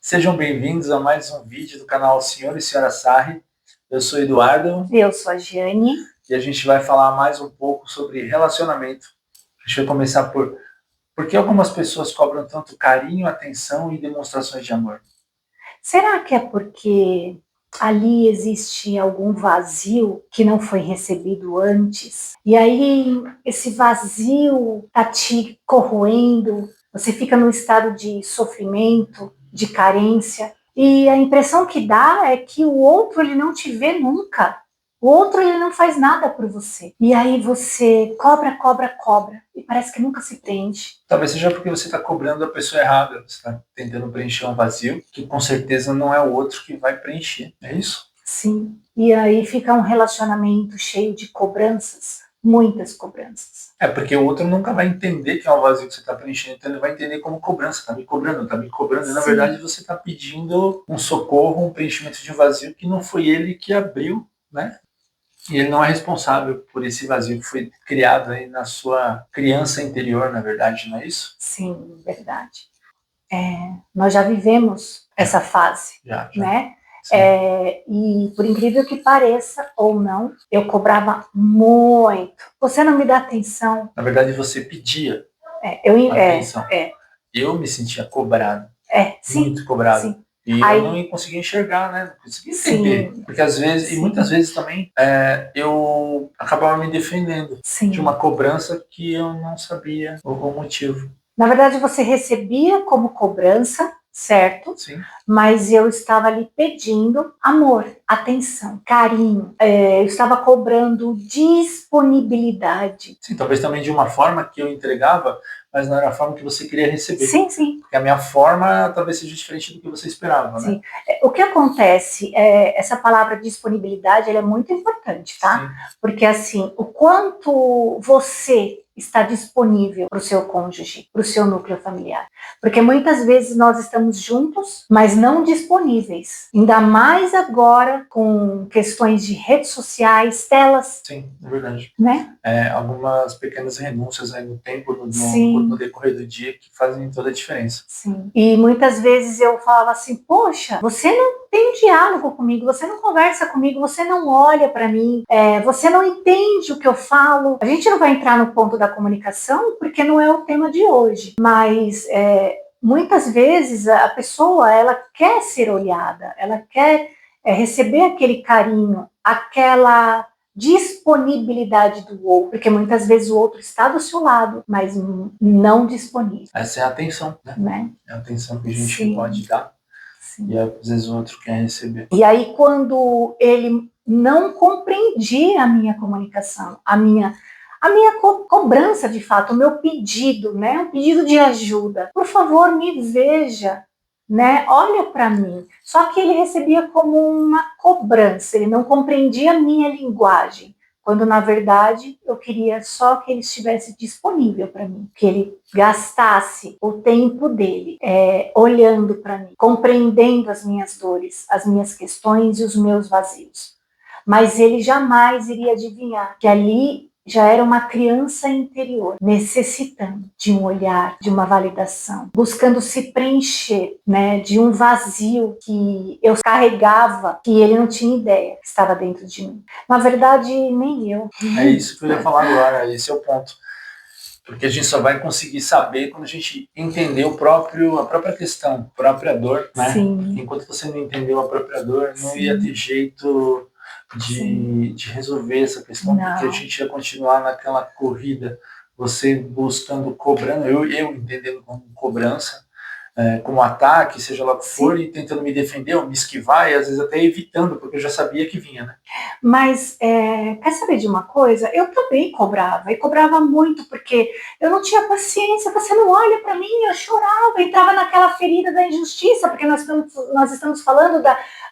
Sejam bem-vindos a mais um vídeo do canal Senhor e Senhora Sarri. Eu sou Eduardo. Eu sou a Giane. E a gente vai falar mais um pouco sobre relacionamento. Deixa eu começar por que algumas pessoas cobram tanto carinho, atenção e demonstrações de amor? Será que é porque ali existe algum vazio que não foi recebido antes? E aí esse vazio está te corroendo, você fica num estado de sofrimento, de carência, e a impressão que dá é que o outro ele não te vê nunca. O outro ele não faz nada por você. E aí você cobra, cobra, cobra. E parece que nunca se preenche. Talvez seja porque você está cobrando a pessoa errada. Você está tentando preencher um vazio que com certeza não é o outro que vai preencher. É isso? Sim. E aí fica um relacionamento cheio de cobranças. Muitas cobranças. É, porque o outro nunca vai entender que é um vazio que você está preenchendo, então ele vai entender como cobrança, está me cobrando, está me cobrando. E na verdade você está pedindo um socorro, um preenchimento de um vazio que não foi ele que abriu, né? E ele não é responsável por esse vazio que foi criado aí na sua criança interior, na verdade, não é isso? Sim, verdade. Nós já vivemos essa fase, Já. né? E por incrível que pareça ou não, eu cobrava muito. Você não me dá atenção. Na verdade, você pedia atenção. Eu me sentia cobrado. Sim, muito cobrado. Sim. E aí, eu não conseguia enxergar, né? Não conseguia entender. Sim. Porque às vezes, e muitas vezes também, eu acabava me defendendo de uma cobrança que eu não sabia o motivo. Na verdade, você recebia como cobrança, certo? Sim. Mas eu estava ali pedindo amor, atenção, carinho. Eu estava cobrando disponibilidade. Sim, talvez também de uma forma que eu entregava, mas não era a forma que você queria receber. Sim, sim. Porque a minha forma talvez seja diferente do que você esperava, sim. né? O que acontece, essa palavra disponibilidade, ela é muito importante, tá? Sim. Porque assim, o quanto você está disponível para o seu cônjuge, para o seu núcleo familiar. Porque muitas vezes nós estamos juntos, mas não disponíveis. Ainda mais agora com questões de redes sociais, telas. Sim, é verdade. Né? Algumas pequenas renúncias aí no tempo, no decorrer do dia, que fazem toda a diferença. Sim. E muitas vezes eu falava assim, poxa, você não tem diálogo comigo, você não conversa comigo, você não olha para mim, você não entende o que eu falo. A gente não vai entrar no ponto da comunicação, porque não é o tema de hoje, mas muitas vezes a pessoa, ela quer ser olhada, ela quer receber aquele carinho, aquela disponibilidade do outro, porque muitas vezes o outro está do seu lado, mas não disponível. Essa é a atenção, né? É a atenção que a gente pode dar. Sim. E às vezes o outro quer receber. E aí quando ele não compreendia a minha comunicação, a minha cobrança de fato, o meu pedido, né? Um pedido de ajuda. Por favor, me veja, né? Olha para mim. Só que ele recebia como uma cobrança, ele não compreendia a minha linguagem, quando na verdade eu queria só que ele estivesse disponível para mim, que ele gastasse o tempo dele olhando para mim, compreendendo as minhas dores, as minhas questões e os meus vazios. Mas ele jamais iria adivinhar que ali já era uma criança interior, necessitando de um olhar, de uma validação, buscando se preencher, né, de um vazio que eu carregava, que ele não tinha ideia que estava dentro de mim. Na verdade, nem eu. É isso que eu ia falar agora, esse é o ponto. Porque a gente só vai conseguir saber quando a gente entender a própria questão, a própria dor, né? Sim. Enquanto você não entendeu a própria dor, não ia ter jeito de resolver essa questão, porque a gente ia continuar naquela corrida, você buscando, cobrando, eu entendendo como cobrança, como ataque, seja lá o que for, e tentando me defender ou me esquivar, e às vezes até evitando, porque eu já sabia que vinha, né? Mas, quer saber de uma coisa? Eu também cobrava, e cobrava muito, porque eu não tinha paciência, você não olha para mim, eu chorava, entrava naquela ferida da injustiça, porque nós estamos falando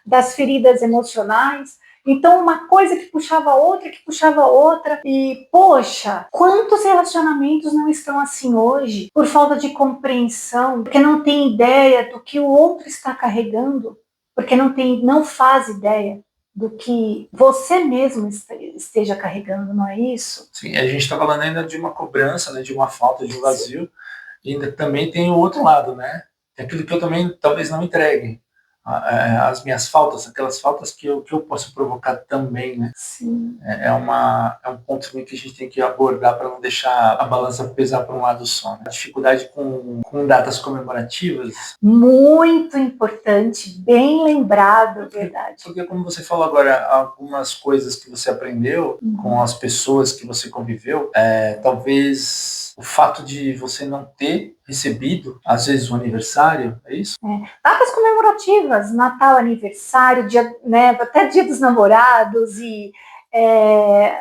das feridas emocionais. Então, uma coisa que puxava outra, e, poxa, quantos relacionamentos não estão assim hoje, por falta de compreensão, porque não tem ideia do que o outro está carregando, porque não faz ideia do que você mesmo esteja carregando, não é isso? Sim, a gente está falando ainda de uma cobrança, né, de uma falta, de um vazio, e ainda também tem o outro lado, né? tem aquilo que eu também talvez não entregue. As minhas faltas, aquelas faltas que eu posso provocar também, né? Sim. É um ponto que a gente tem que abordar para não deixar a balança pesar para um lado só. Né? A dificuldade com datas comemorativas. Muito importante, bem lembrado, verdade. Porque, como você falou agora, algumas coisas que você aprendeu com as pessoas que você conviveu, talvez o fato de você não ter recebido, às vezes, o aniversário, é isso? Datas comemorativas, Natal, aniversário, dia, né, até Dia dos Namorados e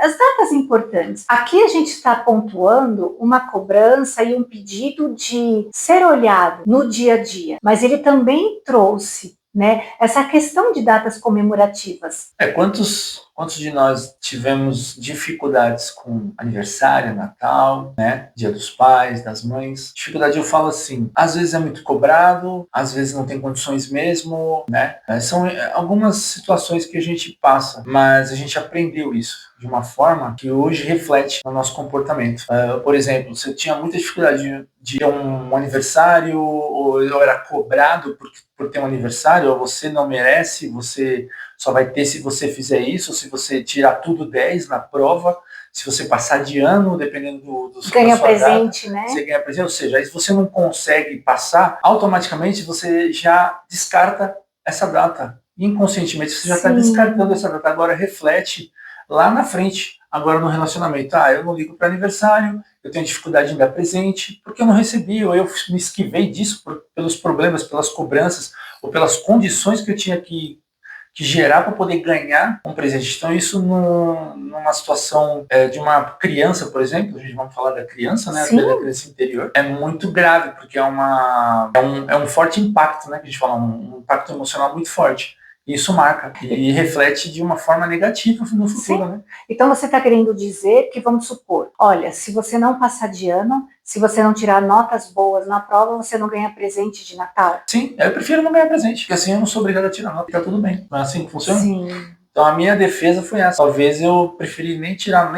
as datas importantes. Aqui a gente está pontuando uma cobrança e um pedido de ser olhado no dia a dia, mas ele também trouxe, né, essa questão de datas comemorativas. Quantos de nós tivemos dificuldades com aniversário, Natal, né? Dia dos pais, das mães? Dificuldade eu falo assim, às vezes é muito cobrado, às vezes não tem condições mesmo, né? São algumas situações que a gente passa, mas a gente aprendeu isso de uma forma que hoje reflete no nosso comportamento. Por exemplo, se eu tinha muita dificuldade de um aniversário, ou eu era cobrado por ter um aniversário, ou você não merece, você só vai ter se você fizer isso, se você tirar tudo 10 na prova, se você passar de ano, dependendo do ganha presente, data, né? Você ganha presente, ou seja, aí se você não consegue passar, automaticamente você já descarta essa data. Inconscientemente você já está descartando essa data. Agora reflete lá na frente, agora no relacionamento. Eu não ligo para aniversário, eu tenho dificuldade em dar presente, porque eu não recebi, ou eu me esquivei disso pelos problemas, pelas cobranças, ou pelas condições que eu tinha que gerar para poder ganhar um presente. Então, isso numa situação de uma criança, por exemplo, a gente vai falar da criança, né? Da criança interior, é muito grave, porque é um forte impacto, né? Que a gente fala, um impacto emocional muito forte. E isso marca e reflete de uma forma negativa no futuro, né? Então você está querendo dizer que, vamos supor, olha, se você não passar de ano, se você não tirar notas boas na prova, você não ganha presente de Natal? Sim, eu prefiro não ganhar presente, porque assim eu não sou obrigado a tirar nota, tá tudo bem. Não é assim que funciona? Sim. Então a minha defesa foi essa. Talvez eu preferi nem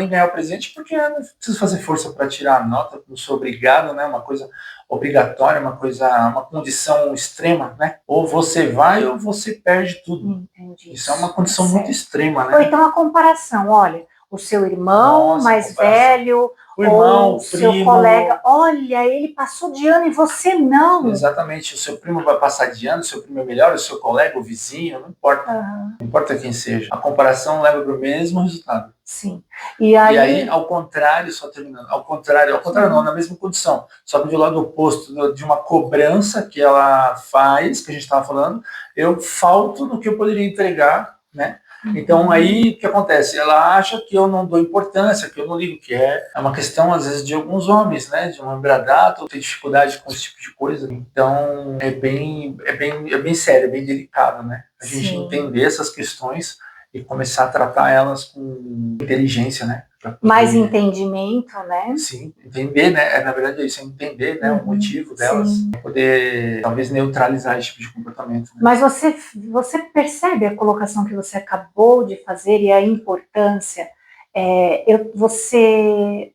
ganhar o presente, porque eu não preciso fazer força para tirar a nota, não sou obrigado, né? Uma coisa obrigatória, uma condição extrema, né? Ou você vai ou você perde tudo. Entendi. Isso é uma condição muito extrema, né? Ou então a comparação, olha, o seu irmão mais velho, o irmão, o seu colega, olha, ele passou de ano e você não. Exatamente, o seu primo vai passar de ano, o seu primo é melhor, o seu colega, o vizinho, não importa. Não importa quem seja. A comparação leva para o mesmo resultado. Sim. E aí, ao contrário, só terminando, ao contrário não, na mesma condição, só que do lado oposto de uma cobrança que ela faz, que a gente estava falando, eu falto no que eu poderia entregar, né? Então aí o que acontece? Ela acha que eu não dou importância, que eu não ligo, que é uma questão às vezes de alguns homens, né? De não lembrar data, ou ter dificuldade com esse tipo de coisa. Então é bem sério, é bem delicado, né? A gente entender essas questões e começar a tratar elas com inteligência, né? Mais entendimento, né? Sim, entender, né? Na verdade é isso, é entender, né, o motivo delas, para poder talvez neutralizar esse tipo de comportamento. Né? Mas você percebe a colocação que você acabou de fazer e a importância.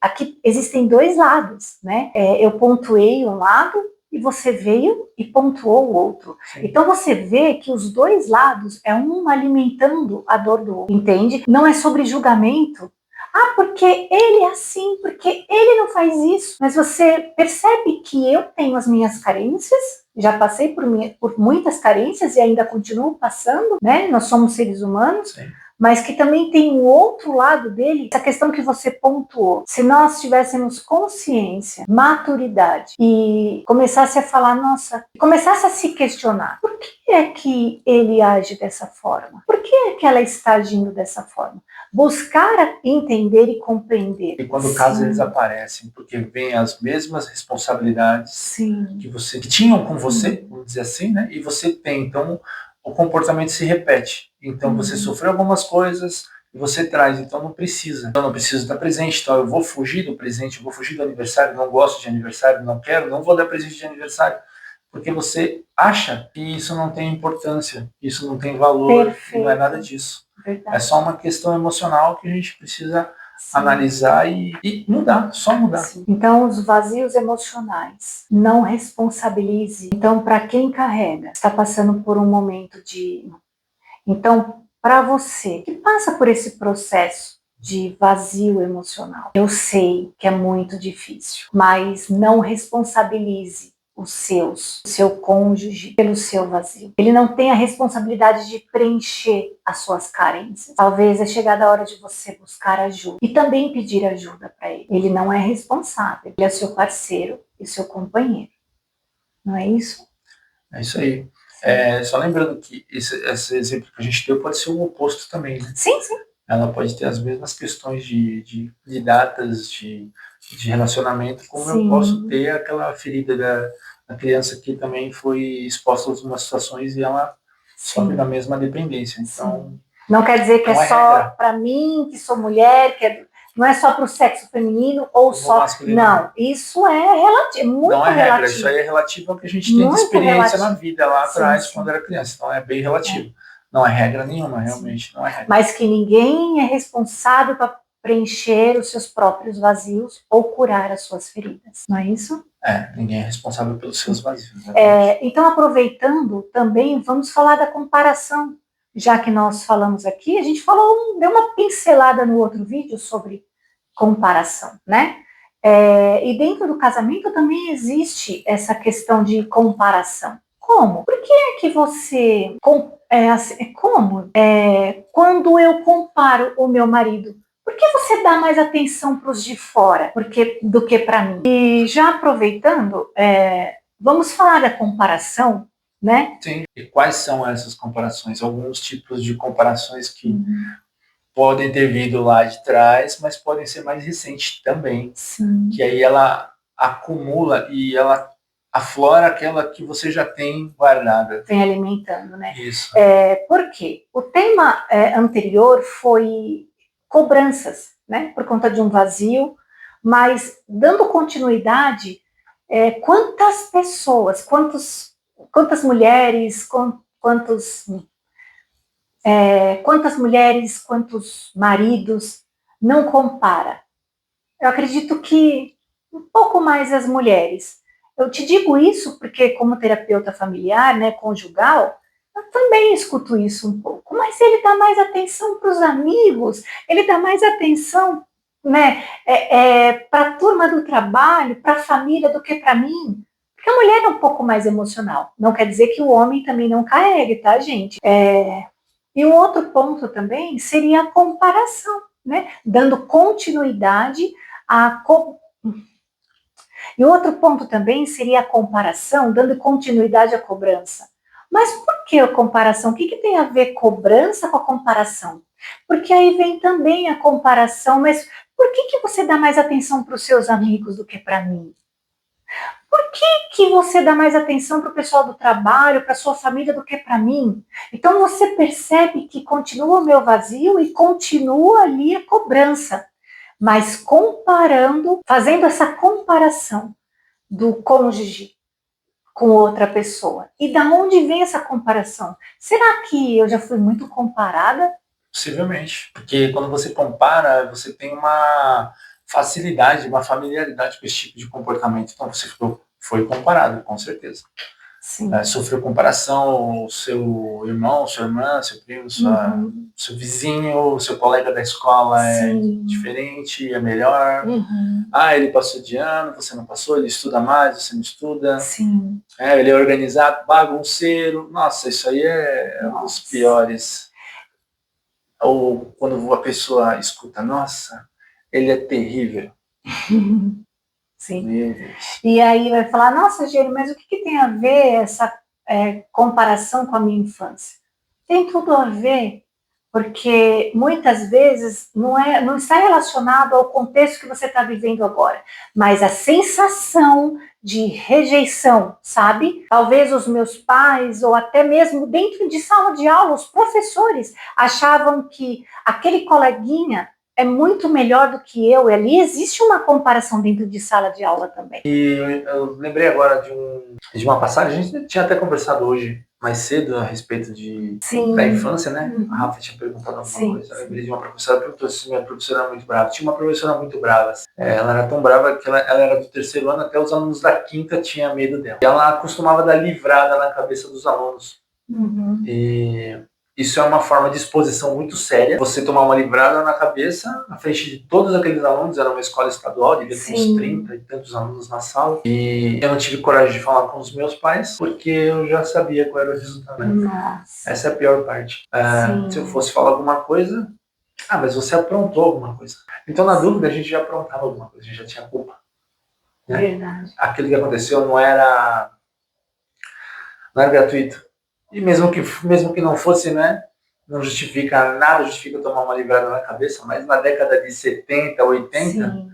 Aqui existem dois lados, né? Eu pontuei um lado e você veio e pontuou o outro. Sim. Então você vê que os dois lados é um alimentando a dor do outro, entende? Não é sobre julgamento. Porque ele é assim, porque ele não faz isso. Mas você percebe que eu tenho as minhas carências, já passei por muitas carências e ainda continuo passando, né? Nós somos seres humanos. Sim. Mas que também tem o outro lado dele, essa questão que você pontuou. Se nós tivéssemos consciência, maturidade e começasse a falar, começasse a se questionar, por que é que ele age dessa forma? Por que é que ela está agindo dessa forma? Buscar entender e compreender. E quando caso eles aparecem, porque vêm as mesmas responsabilidades que tinham com você, vamos dizer assim, né? E você tem, então o comportamento se repete. Então você sofreu algumas coisas e você traz, então não precisa. Eu não preciso dar presente, então eu vou fugir do presente, eu vou fugir do aniversário, não gosto de aniversário, não vou dar presente de aniversário. Porque você acha que isso não tem importância, isso não tem valor, não é nada disso. Verdade. É só uma questão emocional que a gente precisa analisar e mudar, só mudar. Sim. Então, os vazios emocionais, não responsabilize. Então, para quem carrega, está passando por um momento de... Então, para você que passa por esse processo de vazio emocional, eu sei que é muito difícil, mas não responsabilize o seu cônjuge pelo seu vazio. Ele não tem a responsabilidade de preencher as suas carências. Talvez é chegada a hora de você buscar ajuda e também pedir ajuda para ele. Ele não é responsável, ele é seu parceiro e seu companheiro. Não é isso? É isso aí. Só lembrando que esse exemplo que a gente deu pode ser o oposto também, né? Sim, sim. Ela pode ter as mesmas questões de datas, de relacionamento, como eu posso ter aquela ferida da criança que também foi exposta a algumas situações e ela sofre da mesma dependência. Então, não quer dizer que é só para mim, que sou mulher, não é só para o sexo feminino ou só... Masculino. Não, isso é relativo, muito não é relativo. Regra, isso aí é relativo ao que a gente tem de experiência na vida lá atrás, quando era criança. Então é bem relativo. Não é regra nenhuma, realmente não é regra. Mas que ninguém é responsável para preencher os seus próprios vazios ou curar as suas feridas, não é isso? Ninguém é responsável pelos seus vazios. Então, aproveitando também, vamos falar da comparação. Já que nós falamos aqui, a gente deu uma pincelada no outro vídeo sobre comparação, né? E dentro do casamento também existe essa questão de comparação. Como? Por que é que você... quando eu comparo o meu marido, por que você dá mais atenção para os de fora do que para mim? E já aproveitando, vamos falar da comparação, né? Sim. E quais são essas comparações? Alguns tipos de comparações que podem ter vindo lá de trás, mas podem ser mais recentes também. Sim. Que aí ela acumula e ela aflora aquela que você já tem guardada. Vem alimentando, né? Isso. Por quê? O tema anterior foi cobranças, né? Por conta de um vazio, mas dando continuidade, quantas pessoas, quantas mulheres, quantos maridos não compara? Eu acredito que um pouco mais as mulheres. Eu te digo isso porque, como terapeuta familiar, né, conjugal, eu também escuto isso um pouco. Mas ele dá mais atenção para os amigos, ele dá mais atenção, né, para a turma do trabalho, para a família, do que para mim. Porque a mulher é um pouco mais emocional. Não quer dizer que o homem também não carregue, tá, gente? E um outro ponto também seria a comparação, né? Dando continuidade E outro ponto também seria a comparação, dando continuidade à cobrança. Mas por que a comparação? O que tem a ver cobrança com a comparação? Porque aí vem também a comparação, mas por que você dá mais atenção para os seus amigos do que para mim? Por que você dá mais atenção para o pessoal do trabalho, para a sua família, do que para mim? Então você percebe que continua o meu vazio e continua ali a cobrança. Mas comparando, fazendo essa comparação do cônjuge com outra pessoa. E da onde vem essa comparação? Será que eu já fui muito comparada? Possivelmente, porque quando você compara, você tem uma facilidade, uma familiaridade com esse tipo de comportamento. Então você foi comparado, com certeza. Sofreu comparação, o seu irmão, sua irmã, seu primo, seu vizinho, seu colega da escola é diferente, é melhor. Ele passou de ano, você não passou, ele estuda mais, você não estuda. Ele é organizado, bagunceiro. Nossa, isso aí é um dos piores. Ou quando a pessoa escuta, nossa, ele é terrível. Sim. E aí vai falar, nossa, Gênio, mas o que tem a ver essa comparação com a minha infância? Tem tudo a ver, porque muitas vezes não está relacionado ao contexto que você está vivendo agora, mas a sensação de rejeição, sabe? Talvez os meus pais, ou até mesmo dentro de sala de aula, os professores achavam que aquele coleguinha é muito melhor do que eu, e ali existe uma comparação dentro de sala de aula também. E eu lembrei agora de uma passagem, a gente tinha até conversado hoje mais cedo a respeito Sim. da infância, né? Uhum. A Rafa tinha perguntado alguma Sim. coisa. Eu lembrei de uma professora, perguntou se minha professora era muito brava. Tinha uma professora muito brava. Ela era tão brava que ela era do terceiro ano, até os alunos da quinta tinham medo dela. E ela costumava dar livrada na cabeça dos alunos. Uhum. E isso é uma forma de exposição muito séria. Você tomar uma livrada na cabeça, na frente de todos aqueles alunos, era uma escola estadual, devia ter uns 30 e tantos alunos na sala. E eu não tive coragem de falar com os meus pais, porque eu já sabia qual era o resultado. Nossa. Essa é a pior parte. Se eu fosse falar alguma coisa, mas você aprontou alguma coisa. Então, na dúvida, a gente já aprontava alguma coisa, a gente já tinha culpa. Né? Verdade. Aquilo que aconteceu não era gratuito. E mesmo que não fosse, né? Não justifica nada, justifica tomar uma livrada na cabeça, mas na década de 70, 80, Sim.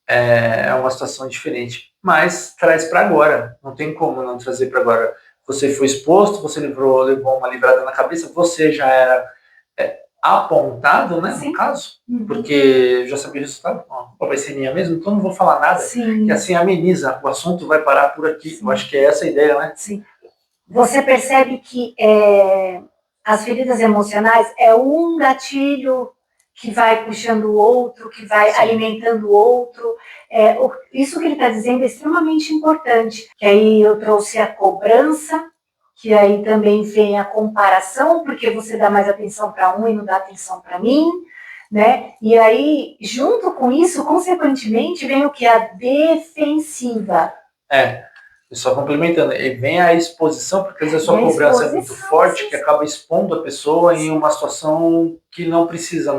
É uma situação diferente. Mas traz para agora, não tem como não trazer para agora. Você foi exposto, você levou uma livrada na cabeça, você já era apontado, né, no caso, porque eu já sabia o resultado, vai ser minha mesmo, então não vou falar nada. Sim. Que assim ameniza, o assunto vai parar por aqui. Sim. Eu acho que é essa a ideia, né? Sim. Você percebe que as feridas emocionais é um gatilho que vai puxando o outro, que vai Sim. alimentando o outro. Isso que ele está dizendo é extremamente importante. Que aí eu trouxe a cobrança, que aí também vem a comparação, porque você dá mais atenção para um e não dá atenção para mim, né? E aí, junto com isso, consequentemente, vem o que? A defensiva. Só complementando, e vem a exposição, porque às vezes a sua cobrança é muito forte, que acaba expondo a pessoa em uma situação que não precisa,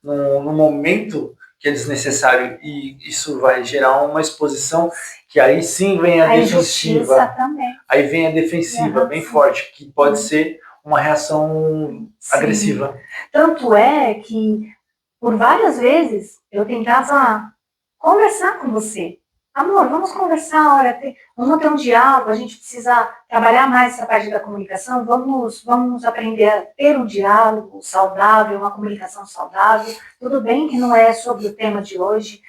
num momento que é desnecessário, e isso vai gerar uma exposição que aí sim vem a defensiva. Também. Aí vem a defensiva, bem forte, que pode ser uma reação agressiva. Tanto é que, por várias vezes, eu tentava conversar com você. Amor, vamos conversar, olha, vamos ter um diálogo, a gente precisa trabalhar mais essa parte da comunicação, vamos aprender a ter um diálogo saudável, uma comunicação saudável. Tudo bem que não é sobre o tema de hoje,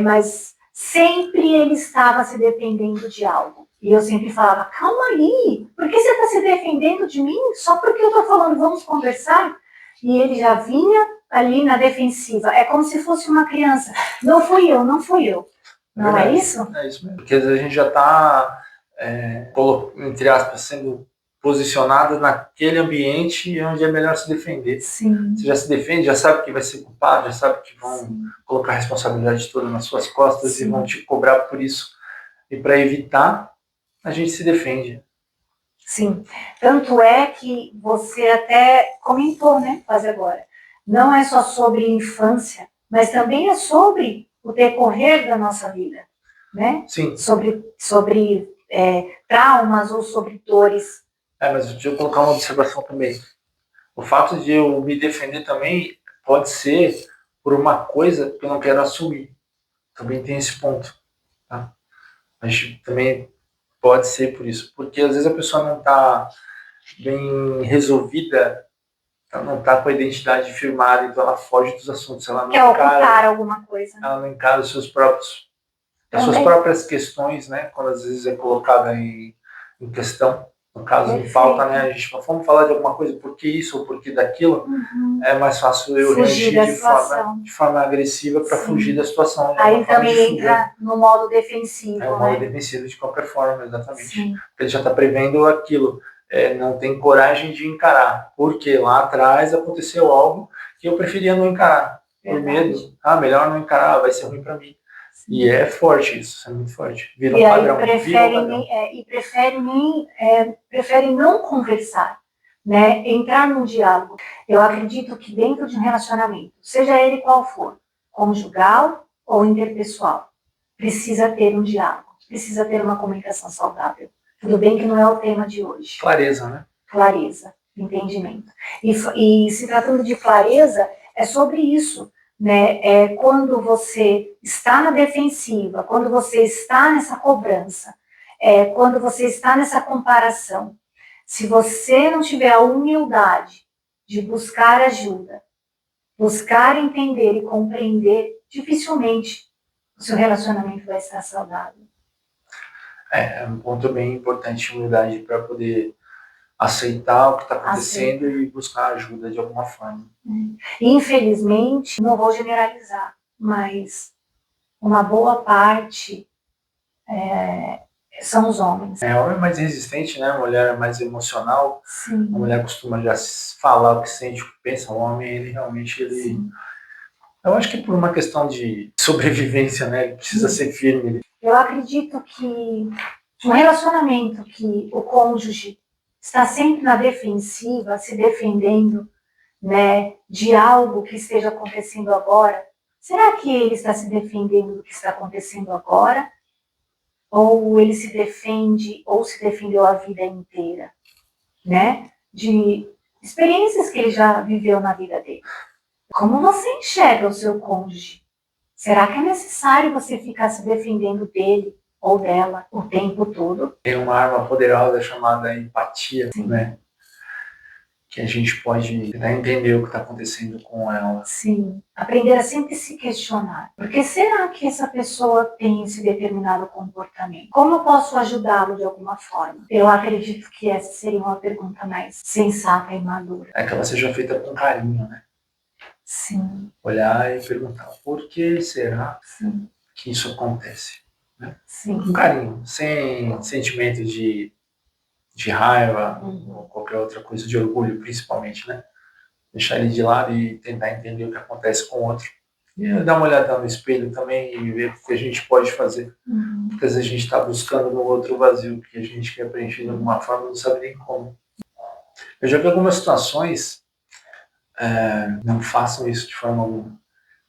mas sempre ele estava se defendendo de algo. E eu sempre falava, calma aí, por que você está se defendendo de mim? Só porque eu estou falando, vamos conversar? E ele já vinha ali na defensiva. É como se fosse uma criança. Não fui eu, não fui eu. Não é isso? É isso mesmo. Porque às vezes a gente já está, entre aspas, sendo posicionado naquele ambiente onde é melhor se defender. Sim. Você já se defende, já sabe que vai ser culpado, já sabe que vão colocar a responsabilidade toda nas suas costas e vão te cobrar por isso. E para evitar, a gente se defende. Sim. Tanto é que você até comentou, né, quase agora. Não é só sobre infância, mas também é sobre o decorrer da nossa vida, né? Sim. Sobre traumas ou sobre dores. Mas deixa eu colocar uma observação também. O fato de eu me defender também pode ser por uma coisa que eu não quero assumir. Também tem esse ponto. Tá? A gente também pode ser por isso. Porque às vezes a pessoa não está bem resolvida, não está com a identidade firmada, então ela foge dos assuntos. Ela não quer ocultar alguma coisa. Ela não encara as suas próprias questões, né? Quando às vezes é colocada em questão. No caso, em pauta, né? A gente vamos falar de alguma coisa, por que isso ou por que daquilo, é mais fácil eu reagir de forma agressiva para fugir da situação. Aí também entra no modo defensivo. O modo defensivo de qualquer forma, exatamente. Sim. Porque ele já está prevendo aquilo. Não tem coragem de encarar, porque lá atrás aconteceu algo que eu preferia não encarar, por medo. Melhor não encarar, vai ser ruim para mim. Sim. E é forte isso, é muito forte. Vira um padrão. Preferem não conversar, né? Entrar num diálogo. Eu acredito que dentro de um relacionamento, seja ele qual for, conjugal ou interpessoal, precisa ter um diálogo, precisa ter uma comunicação saudável. Tudo bem que não é o tema de hoje. Clareza, né? Clareza, entendimento. E se tratando de clareza, é sobre isso. Né? Quando você está na defensiva, quando você está nessa cobrança, quando você está nessa comparação, se você não tiver a humildade de buscar ajuda, buscar entender e compreender, dificilmente o seu relacionamento vai estar saudável. É um ponto bem importante, humildade, para poder aceitar o que está acontecendo e buscar ajuda de alguma forma. Infelizmente, não vou generalizar, mas uma boa parte são os homens. O homem é mais resistente, né? A mulher é mais emocional. Sim. A mulher costuma já falar o que sente, o que pensa. O homem, ele realmente, Sim. Eu acho que por uma questão de sobrevivência, né? Ele precisa ser firme. Eu acredito que um relacionamento que o cônjuge está sempre na defensiva, se defendendo, né, de algo que esteja acontecendo agora, será que ele está se defendendo do que está acontecendo agora? Ou ele se defende, ou se defendeu a vida inteira, né? De experiências que ele já viveu na vida dele. Como você enxerga o seu cônjuge? Será que é necessário você ficar se defendendo dele ou dela o tempo todo? Tem uma arma poderosa chamada empatia, né? Que a gente pode tentar entender o que está acontecendo com ela. Sim, aprender a sempre se questionar. Por que será que essa pessoa tem esse determinado comportamento? Como eu posso ajudá-lo de alguma forma? Eu acredito que essa seria uma pergunta mais sensata e madura. É que ela seja feita com carinho, né? Sim. Olhar e perguntar, por que será que isso acontece? Né? Sim. Com carinho, sem sentimento de raiva, ou qualquer outra coisa, de orgulho principalmente, né? Deixar ele de lado e tentar entender o que acontece com o outro. E dar uma olhada no espelho também e ver o que a gente pode fazer. Porque às vezes a gente está buscando no outro vazio que a gente quer preencher de alguma forma, não sabe nem como. Eu já vi algumas situações, não façam isso de forma alguma.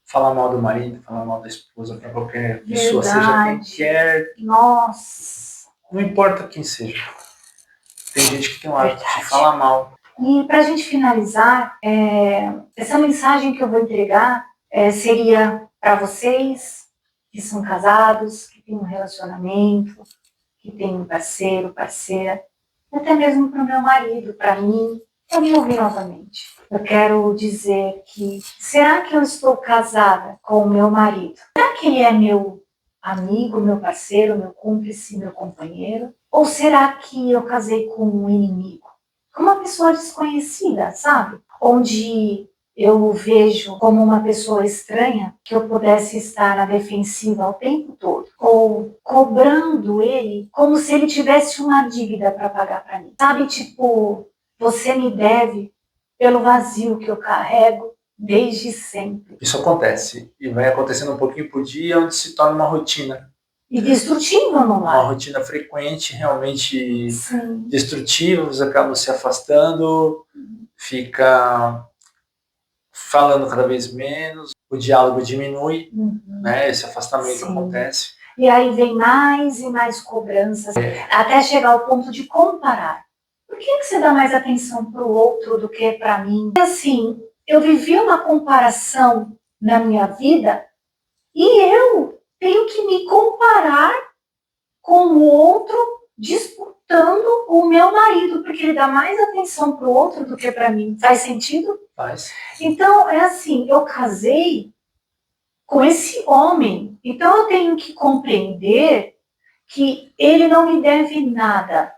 Falar mal do marido, falar mal da esposa para qualquer pessoa, seja quem quer. Nossa. Não importa quem seja. Tem gente que tem o hábito de falar mal. E para a gente finalizar, essa mensagem que eu vou entregar seria para vocês que são casados, que têm um relacionamento, que têm um parceiro, parceira, até mesmo para o meu marido, para mim, para me ouvir novamente. Eu quero dizer que, será que eu estou casada com o meu marido? Será que ele é meu amigo, meu parceiro, meu cúmplice, meu companheiro? Ou será que eu casei com um inimigo? Com uma pessoa desconhecida, sabe? Onde eu o vejo como uma pessoa estranha, que eu pudesse estar na defensiva o tempo todo, ou cobrando ele como se ele tivesse uma dívida para pagar para mim. Sabe, tipo, você me deve pelo vazio que eu carrego desde sempre. Isso acontece, e vai acontecendo um pouquinho por dia, onde se torna uma rotina. E destrutiva no lar. Uma rotina frequente, realmente destrutiva, você acaba se afastando, fica falando cada vez menos, o diálogo diminui, né? Esse afastamento acontece. E aí vem mais e mais cobranças, até chegar ao ponto de comparar. Por que você dá mais atenção para o outro do que para mim? E assim, eu vivi uma comparação na minha vida e eu tenho que me comparar com o outro disputando o meu marido, porque ele dá mais atenção para o outro do que para mim. Faz sentido? Faz. Então, é assim, eu casei com esse homem, então eu tenho que compreender que ele não me deve nada.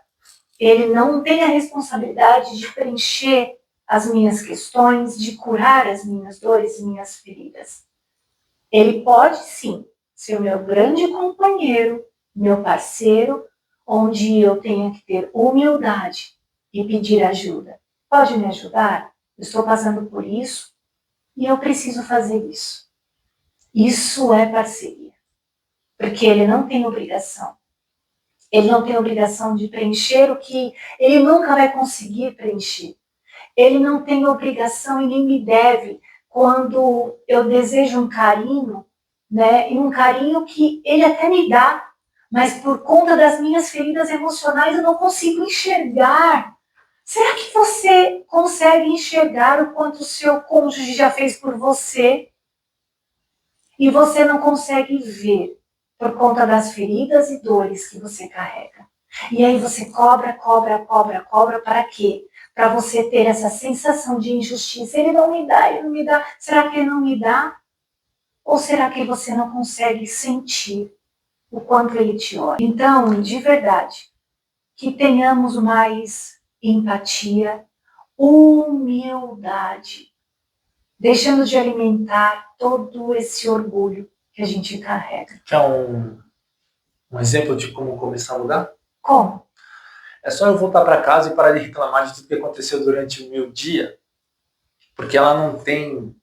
Ele não tem a responsabilidade de preencher as minhas questões, de curar as minhas dores e minhas feridas. Ele pode, sim, ser o meu grande companheiro, meu parceiro, onde eu tenho que ter humildade e pedir ajuda. Pode me ajudar? Eu estou passando por isso e eu preciso fazer isso. Isso é parceria, porque ele não tem obrigação. Ele não tem obrigação de preencher o que ele nunca vai conseguir preencher. Ele não tem obrigação e nem me deve quando eu desejo um carinho, né? E um carinho que ele até me dá, mas por conta das minhas feridas emocionais eu não consigo enxergar. Será que você consegue enxergar o quanto o seu cônjuge já fez por você e você não consegue ver por conta das feridas e dores que você carrega? E aí você cobra para quê? Para você ter essa sensação de injustiça. Ele não me dá, ele não me dá. Será que ele não me dá? Ou será que você não consegue sentir o quanto ele te olha? Então, de verdade, que tenhamos mais empatia, humildade, deixando de alimentar todo esse orgulho que a gente carrega. Quer um exemplo de como começar a mudar? Como? É só eu voltar para casa e parar de reclamar de tudo que aconteceu durante o meu dia, porque ela não tem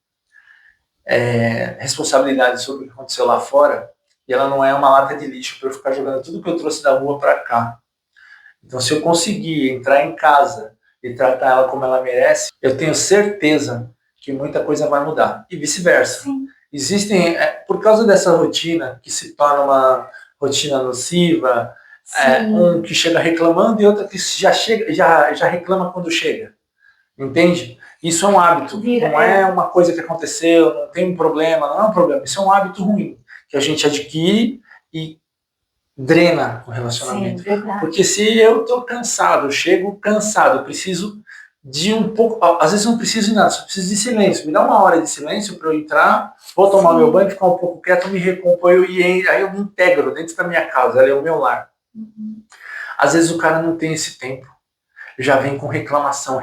responsabilidade sobre o que aconteceu lá fora, e ela não é uma lata de lixo para eu ficar jogando tudo que eu trouxe da rua para cá. Então, se eu conseguir entrar em casa e tratar ela como ela merece, eu tenho certeza que muita coisa vai mudar. E vice-versa. Existem, por causa dessa rotina, que se torna uma rotina nociva, um que chega reclamando e outro que já reclama quando chega. Entende? Isso é um hábito, não é uma coisa que aconteceu, não tem um problema, não é um problema. Isso é um hábito ruim que a gente adquire e drena o relacionamento. Sim, verdade. Porque se eu estou cansado, eu chego cansado, eu preciso de um pouco, às vezes não preciso de nada, só preciso de silêncio. Me dá uma hora de silêncio para eu entrar, vou tomar meu banho, ficar um pouco quieto, me recomponho e aí eu me integro dentro da minha casa, ela é o meu lar. Às vezes o cara não tem esse tempo, já vem com reclamação,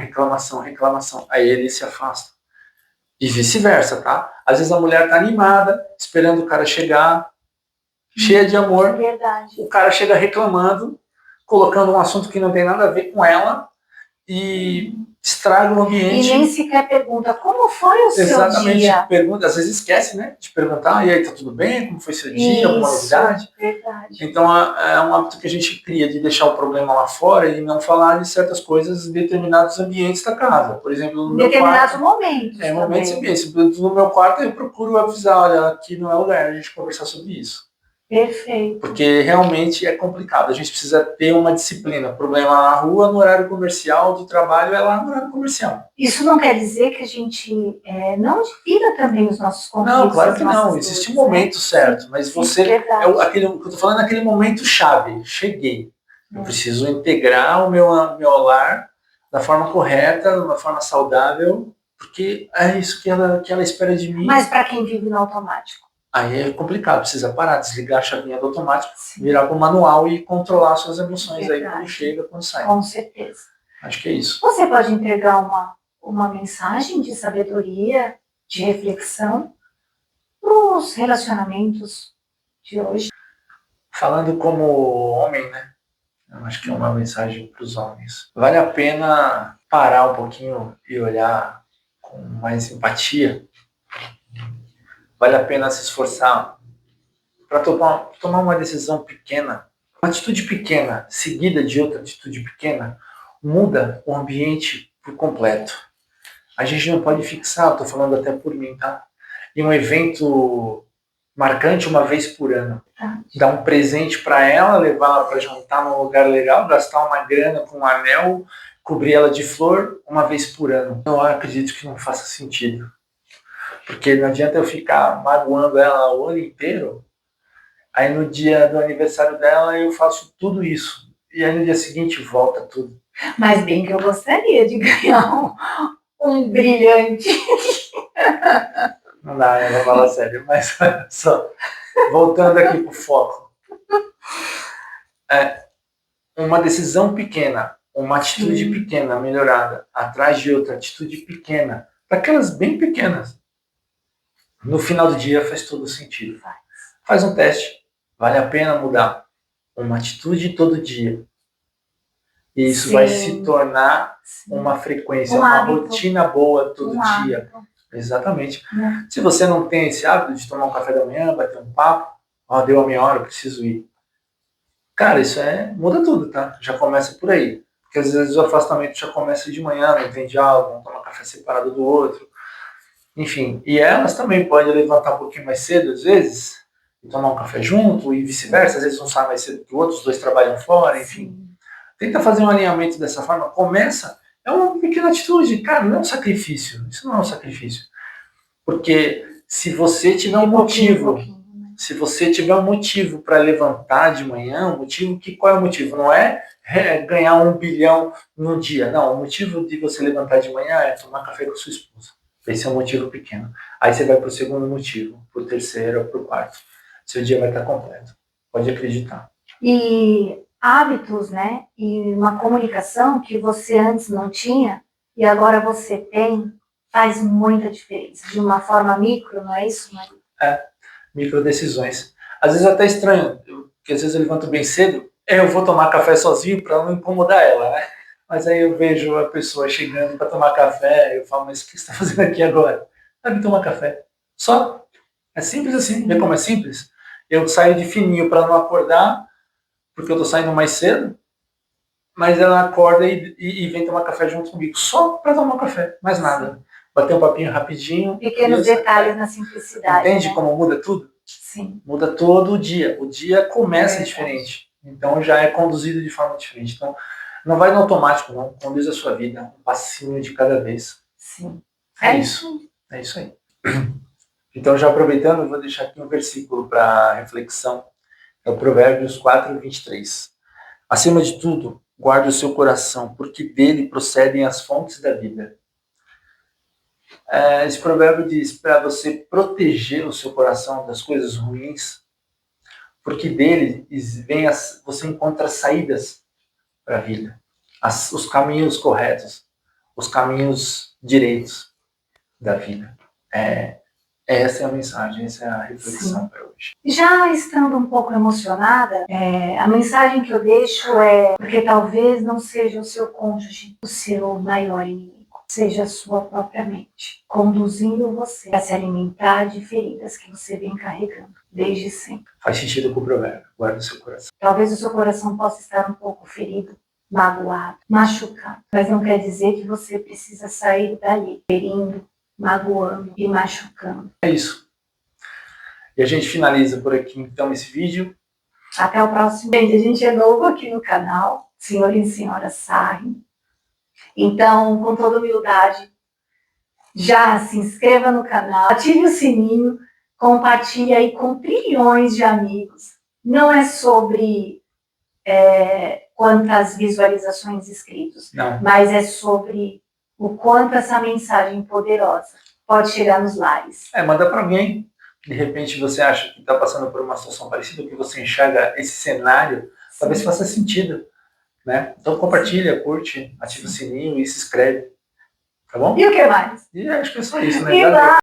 aí ele se afasta. E vice-versa, tá? Às vezes a mulher tá animada, esperando o cara chegar, cheia de amor, o cara chega reclamando, colocando um assunto que não tem nada a ver com ela e estraga o ambiente. E nem sequer pergunta como foi o seu dia. Exatamente, pergunta, às vezes esquece, né, de perguntar, e aí, tá tudo bem? Como foi seu dia? Alguma novidade? Verdade. Então é um hábito que a gente cria de deixar o problema lá fora e não falar de certas coisas em determinados ambientes da casa. Por exemplo, no meu quarto. Momentos. Momentos e ambientes. No meu quarto eu procuro avisar, olha, aqui não é lugar a gente conversar sobre isso. Perfeito. Porque realmente é complicado. A gente precisa ter uma disciplina. O problema na rua, no horário comercial, do trabalho, é lá no horário comercial. Isso não quer dizer que a gente não divida também os nossos conflitos. Não, claro que não. Existe um momento certo. Mas você... aquele, o que eu estou falando é aquele momento chave. Cheguei. Eu preciso integrar o meu lar da forma correta, de uma forma saudável, porque é isso que ela espera de mim. Mas para quem vive no automático? Aí é complicado, precisa parar, desligar a chavinha do automático, virar para o manual e controlar suas emoções aí quando chega, quando sai. Com certeza. Acho que é isso. Você pode entregar uma mensagem de sabedoria, de reflexão para os relacionamentos de hoje? Falando como homem, né? Eu acho que é uma mensagem para os homens. Vale a pena parar um pouquinho e olhar com mais empatia. Vale a pena se esforçar para tomar uma decisão pequena. Uma atitude pequena, seguida de outra atitude pequena, muda o ambiente por completo. A gente não pode fixar, estou falando até por mim, tá? Em um evento marcante uma vez por ano. Dar um presente para ela, levar ela para jantar num lugar legal, gastar uma grana com um anel, cobrir ela de flor uma vez por ano. Eu acredito que não faça sentido. Porque não adianta eu ficar magoando ela o ano inteiro, aí no dia do aniversário dela eu faço tudo isso. E aí no dia seguinte volta tudo. Mas bem que eu gostaria de ganhar um brilhante. Não dá, eu vou falar sério, mas olha só. Voltando aqui pro foco. Uma decisão pequena, uma atitude pequena melhorada, atrás de outra atitude pequena, daquelas bem pequenas, no final do dia faz todo sentido. Faz um teste. Vale a pena mudar uma atitude todo dia. E isso vai se tornar uma frequência, uma rotina boa todo dia. Exatamente. Se você não tem esse hábito de tomar um café da manhã, bater um papo, deu a minha hora, eu preciso ir. Cara, isso muda tudo, tá? Já começa por aí. Porque às vezes o afastamento já começa de manhã, não tem diálogo, não toma café separado do outro. Enfim, e elas também podem levantar um pouquinho mais cedo, às vezes, e tomar um café junto, e vice-versa. Às vezes um sai mais cedo que o outro, os dois trabalham fora, enfim. Tenta fazer um alinhamento dessa forma. Começa, é uma pequena atitude. Cara, não é um sacrifício. Isso não é um sacrifício. Porque se você tiver um motivo, se você tiver um motivo para levantar de manhã, qual é o motivo? Não é ganhar 1 bilhão no dia. Não, o motivo de você levantar de manhã é tomar café com sua esposa. Esse é um motivo pequeno. Aí você vai para o segundo motivo, para o terceiro ou para o quarto. Seu dia vai estar completo. Pode acreditar. E hábitos, né? E uma comunicação que você antes não tinha e agora você tem, faz muita diferença. De uma forma micro, não é isso, Maria? Micro decisões. Às vezes eu até estranho, porque às vezes eu levanto bem cedo, eu vou tomar café sozinho para não incomodar ela, né? Mas aí eu vejo a pessoa chegando para tomar café, eu falo, mas o que você está fazendo aqui agora? Vai me tomar café. Só. É simples assim, vê como é simples? Eu saio de fininho para não acordar, porque eu tô saindo mais cedo, mas ela acorda e vem tomar café junto comigo, só para tomar um café, mais nada. Bater um papinho rapidinho. Pequenos detalhes na simplicidade. Entende, né? como muda tudo? Sim. Muda todo o dia. O dia começa diferente. Então já é conduzido de forma diferente. Então não vai no automático, não. Conduz a sua vida, um passinho de cada vez. Sim. É isso. É isso aí. Então, já aproveitando, eu vou deixar aqui um versículo para reflexão. É o Provérbios 4, 23. Acima de tudo, guarde o seu coração, porque dele procedem as fontes da vida. Esse provérbio diz para você proteger o seu coração das coisas ruins, porque dele você encontra saídas para a vida, os caminhos corretos, os caminhos direitos da vida. Essa é a mensagem, essa é a reflexão para hoje. Já estando um pouco emocionada, a mensagem que eu deixo é porque talvez não seja o seu cônjuge o seu maior inimigo, seja a sua própria mente, conduzindo você a se alimentar de feridas que você vem carregando desde sempre. Faz sentido com o provérbio, guarda o seu coração. Talvez o seu coração possa estar um pouco ferido, magoado, machucado, mas não quer dizer que você precisa sair dali ferindo, magoando e machucando. É isso. E a gente finaliza por aqui, então, esse vídeo. Até o próximo. Gente, a gente é novo aqui no canal, senhor e senhora Sarri. Então, com toda humildade, já se inscreva no canal, ative o sininho, compartilhe aí com trilhões de amigos. Não é sobre quantas visualizações inscritos, mas é sobre o quanto essa mensagem poderosa pode chegar nos lares. Manda para alguém. De repente você acha que está passando por uma situação parecida, que você enxerga esse cenário, talvez faça sentido. Né? Então compartilha, curte, ativa o sininho e se inscreve. Tá bom? E o que mais? E acho que é só isso, né?